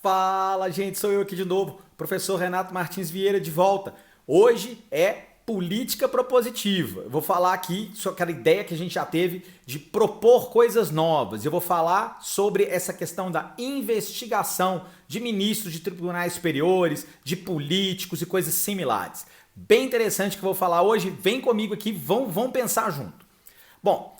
Fala, gente, sou eu aqui de novo, professor Renato Martins Vieira de volta. Hoje é política propositiva. Eu vou falar aqui sobre aquela ideia que a gente já teve de propor coisas novas. Eu vou falar sobre essa questão da investigação de ministros de tribunais superiores, de políticos e coisas similares. Bem interessante que eu vou falar hoje. Vem comigo aqui, vão pensar junto. Bom,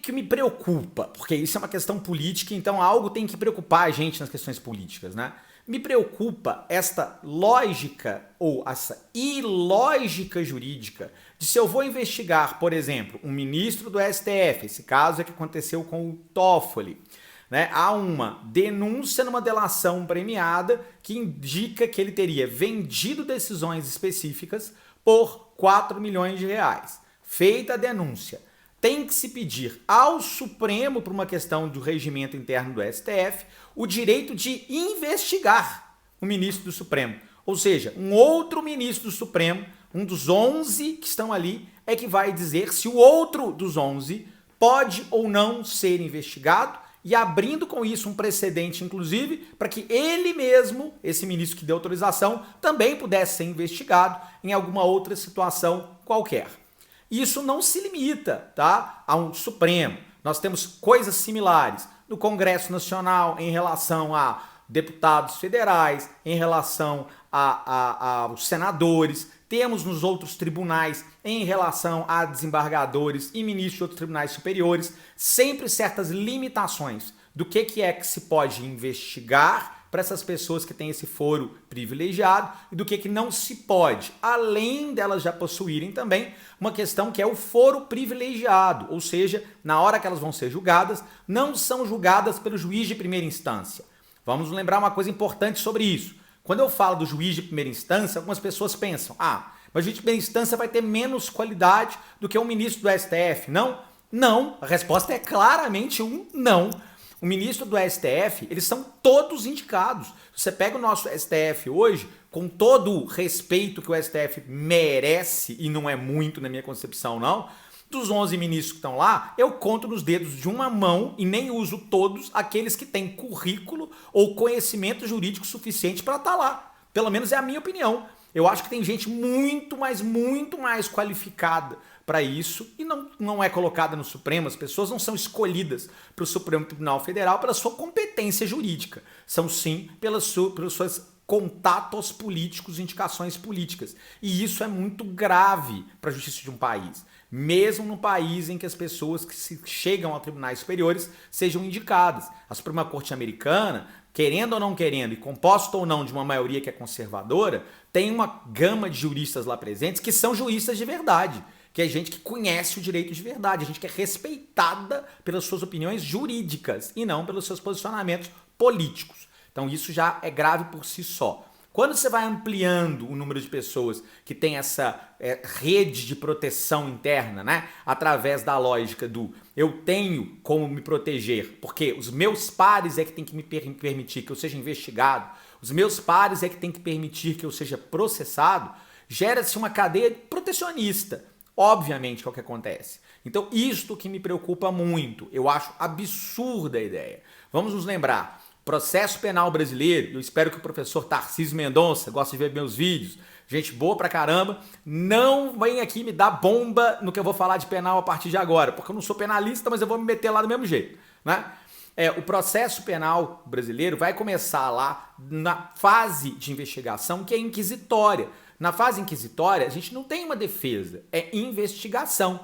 que me preocupa? Porque isso é uma questão política, então algo tem que preocupar a gente nas questões políticas, né? Me preocupa esta lógica ou essa ilógica jurídica de se eu vou investigar, por exemplo, um ministro do STF, esse caso é que aconteceu com o Toffoli, né? Há uma denúncia numa delação premiada que indica que ele teria vendido decisões específicas por 4 milhões de reais. Feita a denúncia, tem que se pedir ao Supremo, por uma questão do regimento interno do STF, o direito de investigar o ministro do Supremo. Ou seja, um outro ministro do Supremo, um dos 11 que estão ali, é que vai dizer se o outro dos 11 pode ou não ser investigado e abrindo com isso um precedente, inclusive, para que ele mesmo, esse ministro que deu autorização, também pudesse ser investigado em alguma outra situação qualquer. Isso não se limita, tá, a um Supremo. Nós temos coisas similares no Congresso Nacional em relação a deputados federais, em relação aos senadores. Temos nos outros tribunais em relação a desembargadores e ministros de outros tribunais superiores. Sempre certas limitações do que é que se pode investigar para essas pessoas que têm esse foro privilegiado e do que não se pode, além delas já possuírem também uma questão que é o foro privilegiado, ou seja, na hora que elas vão ser julgadas, não são julgadas pelo juiz de primeira instância. Vamos lembrar uma coisa importante sobre isso. Quando eu falo do juiz de primeira instância, algumas pessoas pensam, mas o juiz de primeira instância vai ter menos qualidade do que um ministro do STF. Não, não, a resposta é claramente um não. O ministro do STF, eles são todos indicados. Você pega o nosso STF hoje, com todo o respeito que o STF merece, e não é muito na minha concepção não, dos 11 ministros que estão lá, eu conto nos dedos de uma mão e nem uso todos aqueles que têm currículo ou conhecimento jurídico suficiente para estar lá. Pelo menos é a minha opinião. Eu acho que tem gente muito mais qualificada para isso e não é colocada no Supremo. As pessoas não são escolhidas para o Supremo Tribunal Federal pela sua competência jurídica. São sim pelos seus contatos políticos, indicações políticas. E isso é muito grave para a justiça de um país. Mesmo no país em que as pessoas que chegam a tribunais superiores sejam indicadas. A Suprema Corte Americana, querendo ou não querendo, e composta ou não de uma maioria que é conservadora, tem uma gama de juristas lá presentes que são juristas de verdade, que é gente que conhece o direito de verdade, gente que é respeitada pelas suas opiniões jurídicas e não pelos seus posicionamentos políticos. Então isso já é grave por si só. Quando você vai ampliando o número de pessoas que tem essa rede de proteção interna, né, através da lógica do eu tenho como me proteger, porque os meus pares é que tem que me permitir que eu seja investigado, os meus pares é que tem que permitir que eu seja processado, gera-se uma cadeia protecionista. Obviamente que é o que acontece. Então isto que me preocupa muito, eu acho absurda a ideia. Vamos nos lembrar, processo penal brasileiro, eu espero que o professor Tarcísio Mendonça goste de ver meus vídeos, gente boa pra caramba, não vem aqui me dar bomba no que eu vou falar de penal a partir de agora, porque eu não sou penalista, mas eu vou me meter lá do mesmo jeito, né? O processo penal brasileiro vai começar lá na fase de investigação, que é inquisitória. Na fase inquisitória, a gente não tem uma defesa, é investigação.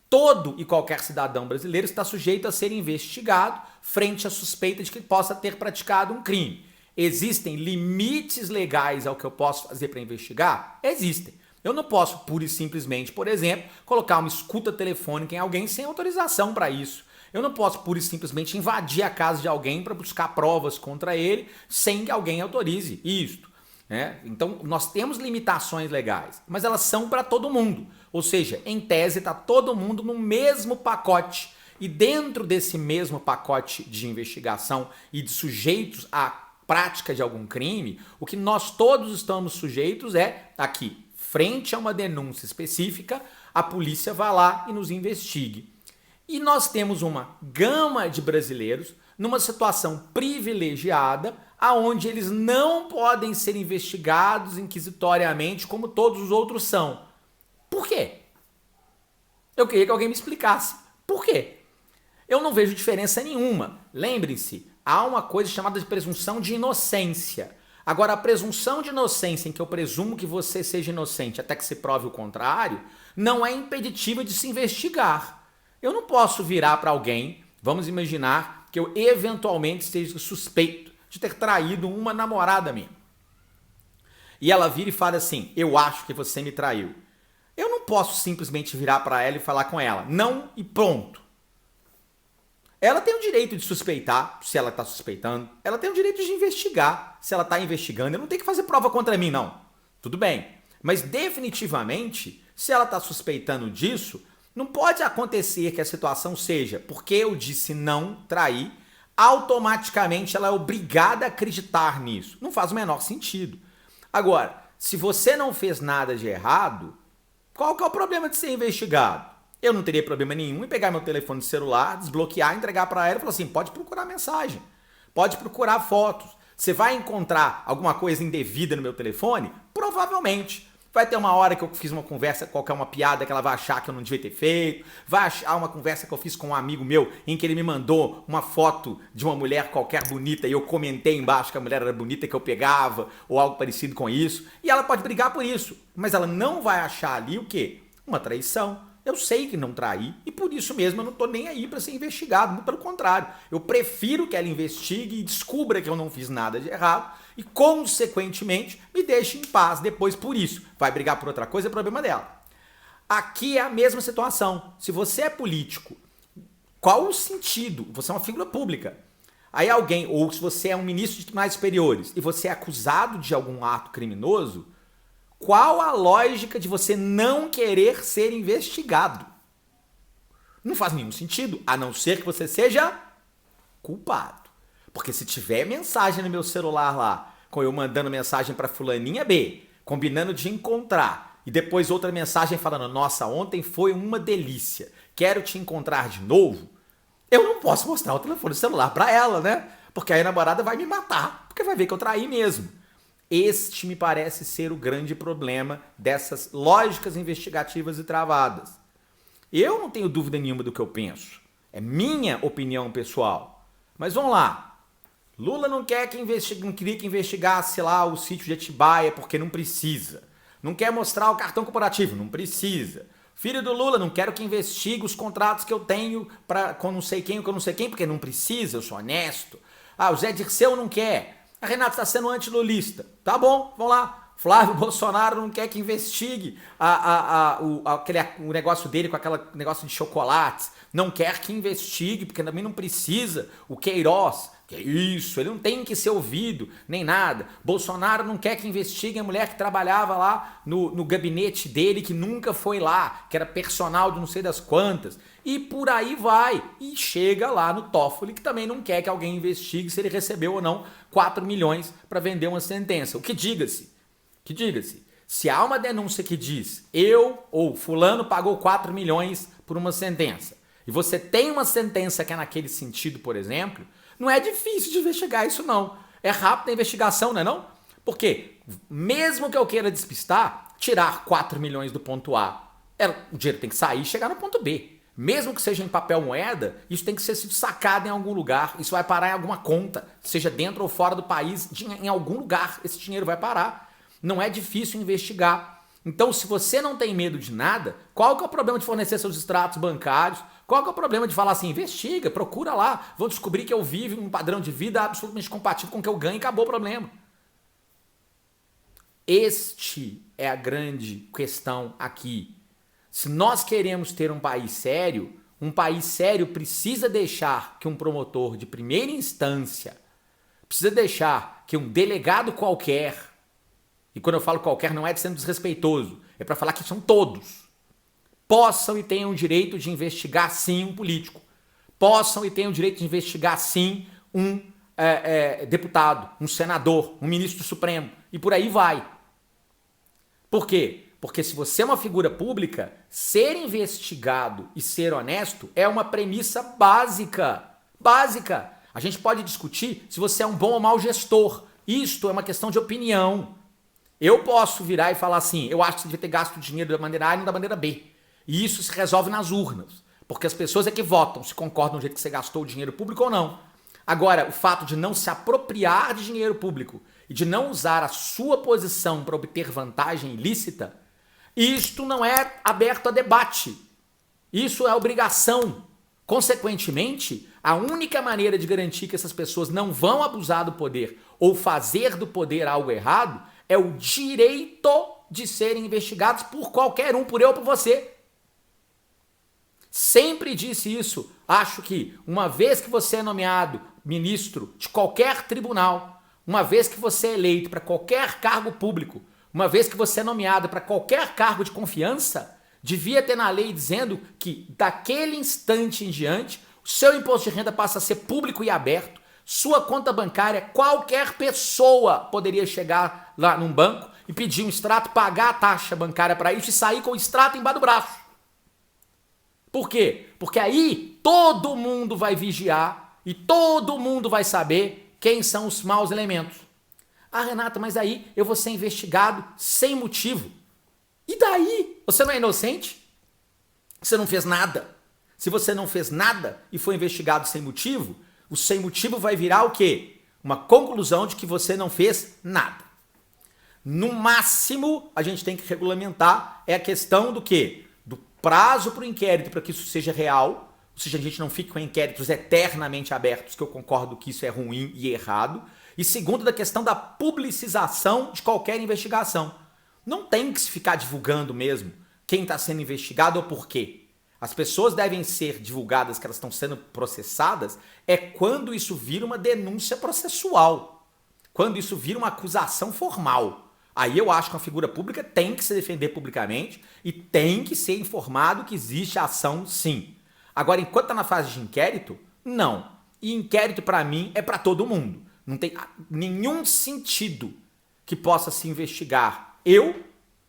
Todo e qualquer cidadão brasileiro está sujeito a ser investigado frente à suspeita de que possa ter praticado um crime. Existem limites legais ao que eu posso fazer para investigar? Existem. Eu não posso pura e simplesmente, por exemplo, colocar uma escuta telefônica em alguém sem autorização para isso. Eu não posso pura e simplesmente invadir a casa de alguém para buscar provas contra ele sem que alguém autorize isto. Então nós temos limitações legais, mas elas são para todo mundo, ou seja, em tese está todo mundo no mesmo pacote e dentro desse mesmo pacote de investigação e de sujeitos à prática de algum crime, o que nós todos estamos sujeitos é aqui, frente a uma denúncia específica, a polícia vai lá e nos investigue. E nós temos uma gama de brasileiros numa situação privilegiada, aonde eles não podem ser investigados inquisitoriamente como todos os outros são. Por quê? Eu queria que alguém me explicasse. Por quê? Eu não vejo diferença nenhuma. Lembrem-se, há uma coisa chamada de presunção de inocência. Agora, a presunção de inocência, em que eu presumo que você seja inocente até que se prove o contrário, não é impeditiva de se investigar. Eu não posso virar para alguém, vamos imaginar que eu eventualmente esteja suspeito de ter traído uma namorada minha. E ela vira e fala assim, eu acho que você me traiu. Eu não posso simplesmente virar para ela e falar com ela, não e pronto. Ela tem o direito de suspeitar, se ela está suspeitando. Ela tem o direito de investigar, se ela está investigando. Eu não tenho que fazer prova contra mim, não. Tudo bem. Mas definitivamente, se ela está suspeitando disso, não pode acontecer que a situação seja, porque eu disse não, trair, automaticamente ela é obrigada a acreditar nisso. Não faz o menor sentido. Agora, se você não fez nada de errado, qual que é o problema de ser investigado? Eu não teria problema nenhum em pegar meu telefone celular, desbloquear, entregar para ela e falar assim, pode procurar mensagem, pode procurar fotos. Você vai encontrar alguma coisa indevida no meu telefone? Provavelmente. Vai ter uma hora que eu fiz uma conversa, qualquer uma piada que ela vai achar que eu não devia ter feito. Vai achar uma conversa que eu fiz com um amigo meu em que ele me mandou uma foto de uma mulher qualquer bonita e eu comentei embaixo que a mulher era bonita que eu pegava ou algo parecido com isso. E ela pode brigar por isso. Mas ela não vai achar ali o quê? Uma traição. Eu sei que não traí e por isso mesmo eu não estou nem aí para ser investigado, muito pelo contrário. Eu prefiro que ela investigue e descubra que eu não fiz nada de errado e, consequentemente, me deixe em paz depois por isso. Vai brigar por outra coisa, é problema dela. Aqui é a mesma situação. Se você é político, qual o sentido? Você é uma figura pública. Aí alguém, ou se você é um ministro de tribunais superiores e você é acusado de algum ato criminoso, qual a lógica de você não querer ser investigado? Não faz nenhum sentido, a não ser que você seja culpado. Porque se tiver mensagem no meu celular lá, com eu mandando mensagem para fulaninha B, combinando de encontrar, e depois outra mensagem falando, nossa, ontem foi uma delícia, quero te encontrar de novo, eu não posso mostrar o telefone celular para ela, né? Porque aí a namorada vai me matar, porque vai ver que eu traí mesmo. Este me parece ser o grande problema dessas lógicas investigativas e travadas. Eu não tenho dúvida nenhuma do que eu penso. É minha opinião pessoal. Mas vamos lá. Lula não queria que investigasse lá o sítio de Atibaia porque não precisa. Não quer mostrar o cartão corporativo, não precisa. Filho do Lula, não quero que investigue os contratos que eu tenho com não sei quem, porque não precisa, eu sou honesto. Ah, o Zé Dirceu não quer. A Renata está sendo antilulista. Tá bom, vamos lá. Flávio Bolsonaro não quer que investigue o negócio dele com aquele negócio de chocolates. Não quer que investigue, porque também não precisa. O Queiroz, que é isso, ele não tem que ser ouvido, nem nada. Bolsonaro não quer que investigue a mulher que trabalhava lá no gabinete dele, que nunca foi lá, que era personal de não sei das quantas. E por aí vai. E chega lá no Toffoli, que também não quer que alguém investigue se ele recebeu ou não 4 milhões para vender uma sentença. O que diga-se, se há uma denúncia que diz eu ou fulano pagou 4 milhões por uma sentença, e você tem uma sentença que é naquele sentido, por exemplo, não é difícil de investigar isso não. É rápida a investigação, não é não? Porque mesmo que eu queira despistar, tirar 4 milhões do ponto A, o dinheiro tem que sair e chegar no ponto B. Mesmo que seja em papel moeda, isso tem que ser sido sacado em algum lugar. Isso vai parar em alguma conta, seja dentro ou fora do país, em algum lugar esse dinheiro vai parar. Não é difícil investigar. Então, se você não tem medo de nada, qual que é o problema de fornecer seus extratos bancários? Qual que é o problema de falar assim, investiga, procura lá, vão descobrir que eu vivo um padrão de vida absolutamente compatível com o que eu ganho e acabou o problema. Este é a grande questão aqui. Se nós queremos ter um país sério precisa deixar que um promotor de primeira instância, precisa deixar que um delegado qualquer, e quando eu falo qualquer não é sendo desrespeitoso, é para falar que são todos, possam e tenham o direito de investigar sim um político, possam e tenham o direito de investigar sim um deputado, um senador, um ministro do Supremo, e por aí vai. Por quê? Porque se você é uma figura pública, ser investigado e ser honesto é uma premissa básica. Básica. A gente pode discutir se você é um bom ou mau gestor. Isto é uma questão de opinião. Eu posso virar e falar assim, eu acho que você devia ter gasto dinheiro da maneira A e não da maneira B. E isso se resolve nas urnas. Porque as pessoas é que votam se concordam do jeito que você gastou o dinheiro público ou não. Agora, o fato de não se apropriar de dinheiro público e de não usar a sua posição para obter vantagem ilícita, isto não é aberto a debate. Isso é obrigação. Consequentemente, a única maneira de garantir que essas pessoas não vão abusar do poder ou fazer do poder algo errado é o direito de serem investigados por qualquer um, por eu ou por você. Sempre disse isso. Acho que uma vez que você é nomeado ministro de qualquer tribunal, uma vez que você é eleito para qualquer cargo público, uma vez que você é nomeado para qualquer cargo de confiança, devia ter na lei dizendo que daquele instante em diante, o seu imposto de renda passa a ser público e aberto, sua conta bancária, qualquer pessoa poderia chegar lá num banco e pedir um extrato, pagar a taxa bancária para isso e sair com o extrato embaixo do braço. Por quê? Porque aí todo mundo vai vigiar e todo mundo vai saber quem são os maus elementos. Ah, Renata, mas aí eu vou ser investigado sem motivo. E daí? Você não é inocente? Você não fez nada. Se você não fez nada e foi investigado sem motivo, o sem motivo vai virar o quê? Uma conclusão de que você não fez nada. No máximo, a gente tem que regulamentar a questão do quê? Do prazo para o inquérito para que isso seja real, ou seja, a gente não fique com inquéritos eternamente abertos, que eu concordo que isso é ruim e errado. E segundo, da questão da publicização de qualquer investigação. Não tem que se ficar divulgando mesmo quem está sendo investigado ou por quê. As pessoas devem ser divulgadas que elas estão sendo processadas quando isso vira uma denúncia processual, quando isso vira uma acusação formal. Aí eu acho que uma figura pública tem que se defender publicamente e tem que ser informado que existe ação sim. Agora, enquanto está na fase de inquérito, não. E inquérito para mim é para todo mundo. Não tem nenhum sentido que possa se investigar eu,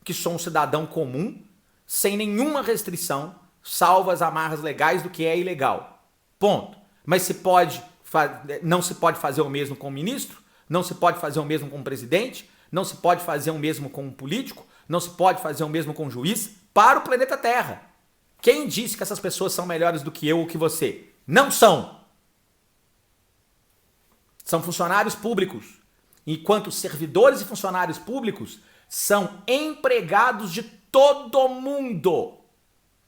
que sou um cidadão comum, sem nenhuma restrição, salvo as amarras legais do que é ilegal. Ponto. Mas não se pode fazer o mesmo com o ministro, não se pode fazer o mesmo com o presidente, não se pode fazer o mesmo com um político, não se pode fazer o mesmo com um juiz para o planeta Terra. Quem disse que essas pessoas são melhores do que eu ou que você? Não são. São funcionários públicos. Enquanto servidores e funcionários públicos são empregados de todo mundo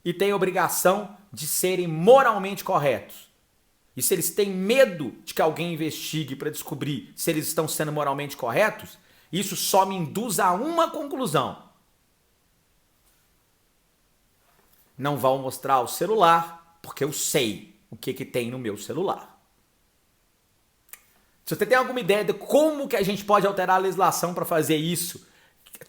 e têm obrigação de serem moralmente corretos. E se eles têm medo de que alguém investigue para descobrir se eles estão sendo moralmente corretos, isso só me induz a uma conclusão. Não vão mostrar o celular, porque eu sei o que tem no meu celular. Se você tem alguma ideia de como que a gente pode alterar a legislação para fazer isso,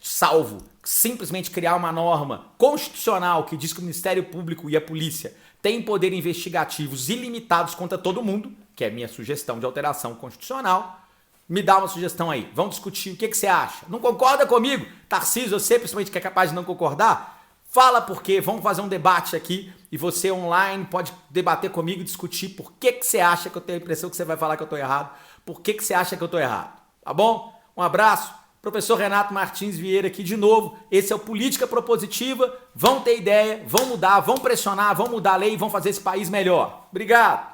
salvo simplesmente criar uma norma constitucional que diz que o Ministério Público e a polícia têm poderes investigativos ilimitados contra todo mundo, que é a minha sugestão de alteração constitucional, me dá uma sugestão aí. Vamos discutir o que você acha. Não concorda comigo? Tarcísio, você principalmente que é capaz de não concordar? Fala por quê, vamos fazer um debate aqui e você online pode debater comigo e discutir por que você acha que eu tenho a impressão que você vai falar que eu estou errado, por que você acha que eu estou errado, tá bom? Um abraço, professor Renato Martins Vieira aqui de novo, esse é o Política Propositiva, vão ter ideia, vão mudar, vão pressionar, vão mudar a lei e vão fazer esse país melhor. Obrigado!